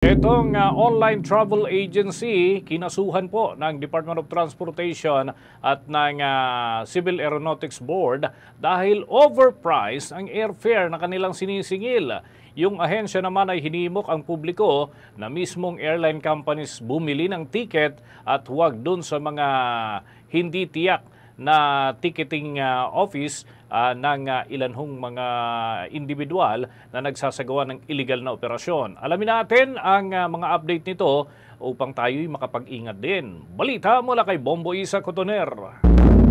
Itong online travel agency, kinasuhan po ng Department of Transportation at ng Civil Aeronautics Board dahil overpriced ang airfare na kanilang sinisingil. Yung ahensya naman ay hinimok ang publiko na mismong airline companies bumili ng ticket at huwag dun sa mga hindi tiyak na ticketing office ng ilan hong mga individual na nagsasagawa ng illegal na operasyon. Alamin natin ang mga update nito upang tayo'y makapag-ingat din. Balita mula kay Bombo Isa Cotoner.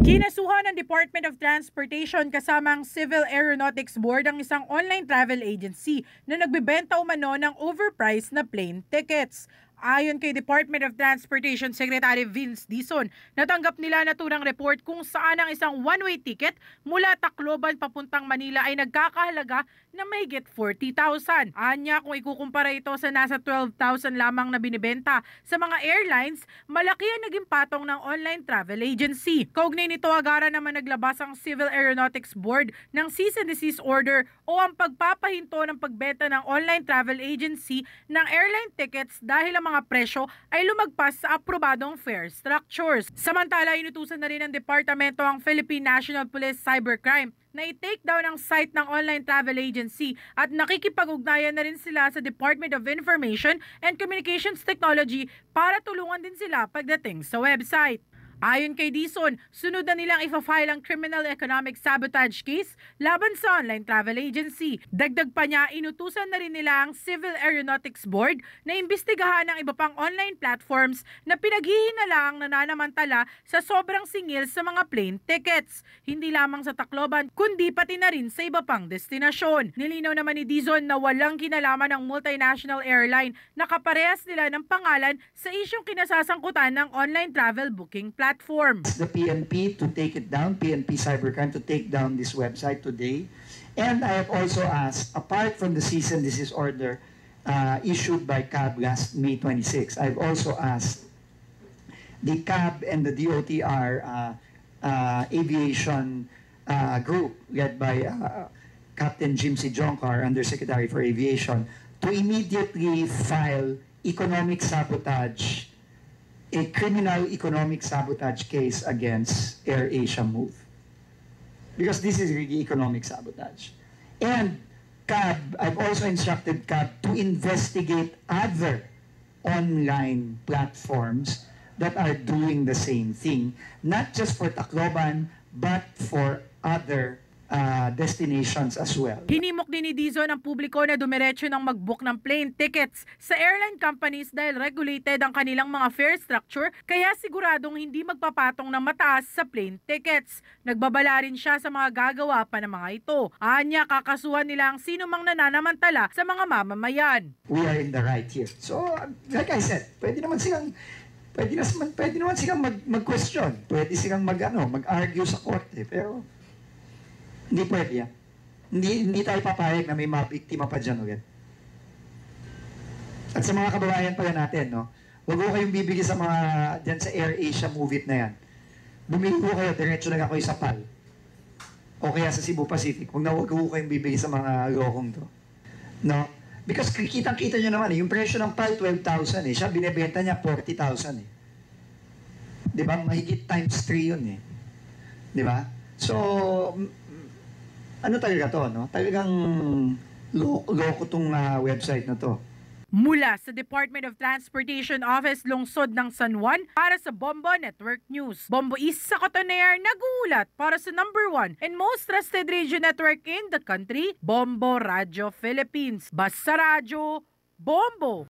Kinasuhan ng Department of Transportation kasama ang Civil Aeronautics Board ang isang online travel agency na nagbebenta umano ng overpriced na plane tickets. Ayon kay Department of Transportation Secretary Vince Dizon, natanggap nila naturang report kung saan ang isang one-way ticket mula Tacloban papuntang Manila ay nagkakahalaga na mahigit 40,000. Anya, kung ikukumpara ito sa nasa 12,000 lamang na binibenta sa mga airlines, malaki ang naging patong ng online travel agency. Kaugnay nito, agara naman naglabas ang Civil Aeronautics Board ng cease and desist order o ang pagpapahinto ng pagbenta ng online travel agency ng airline tickets dahil ang mga presyo ay lumagpas sa aprobadong fare structures. Samantala, inutusan na rin ng departamento ang Philippine National Police Cybercrime na i-take down ang site ng online travel agency at nakikipag-ugnayan na rin sila sa Department of Information and Communications Technology para tulungan din sila pagdating sa website. Ayon kay Dizon, sunod na nilang ifa-file ang criminal economic sabotage case laban sa online travel agency. Dagdag pa niya, inutusan na rin nila ang Civil Aeronautics Board na imbestigahan ang iba pang online platforms na pinaghihinalang nananamantala sa sobrang singil sa mga plane tickets. Hindi lamang sa Tacloban, kundi pati na rin sa iba pang destinasyon. Nilinaw naman ni Dizon na walang kinalaman ng multinational airline na kaparehas nila ng pangalan sa isyong kinasasangkutan ng online travel booking platform. The PNP to take it down, PNP Cybercrime to take down this website today. And I have also asked, apart from the cease and desist order issued by CAB last May 26, I've also asked the CAB and the DOTR aviation group led by Captain Jim C. Jonkar, Undersecretary for Aviation, to immediately file economic sabotage, a criminal economic sabotage case against AirAsia Move. Because this is really economic sabotage. And CAB, I've also instructed CAB to investigate other online platforms that are doing the same thing, not just for Tacloban, but for other destinations as well. Hinimok din ni Dizon ang publiko na dumiretso ng mag-book ng plane tickets sa airline companies dahil regulated ang kanilang mga fare structure, kaya siguradong hindi magpapatong ng mataas sa plane tickets. Nagbabala rin siya sa mga gagawa pa ng mga ito. Anya, kakasuhan nila ang sino mang nananamantala sa mga mamamayan. We are in the right here. So, like I said, pwede naman silang mag-question. Pwede silang mag-argue sa korte, pero hindi pwede yan. Hindi tayo papayag na may mga biktima pa dyan ulit. At sa mga kababayan pala natin, no, huwag ko kayong bibigyan sa mga dyan sa AirAsia Move It na yan. Bumili ko kayo, diretso na ako sa PAL. O kaya sa Cebu Pacific. Huwag ko kayong bibigyan sa mga lokong to. No? Because kitang-kita nyo naman, yung presyo ng PAL, 12,000 eh. Siya, binibenta niya 40,000 eh. Di ba? Mahigit times 3 yun eh. Di ba? So, ano talaga to, no? Talagang loko tong website na to. Mula sa Department of Transportation Office Lungsod ng San Juan para sa Bombo Network News. Bombo Isa Cotoner, nag-uulat para sa #1 and most trusted radio network in the country, Bombo Radio Philippines. Basta Radyo, Bombo!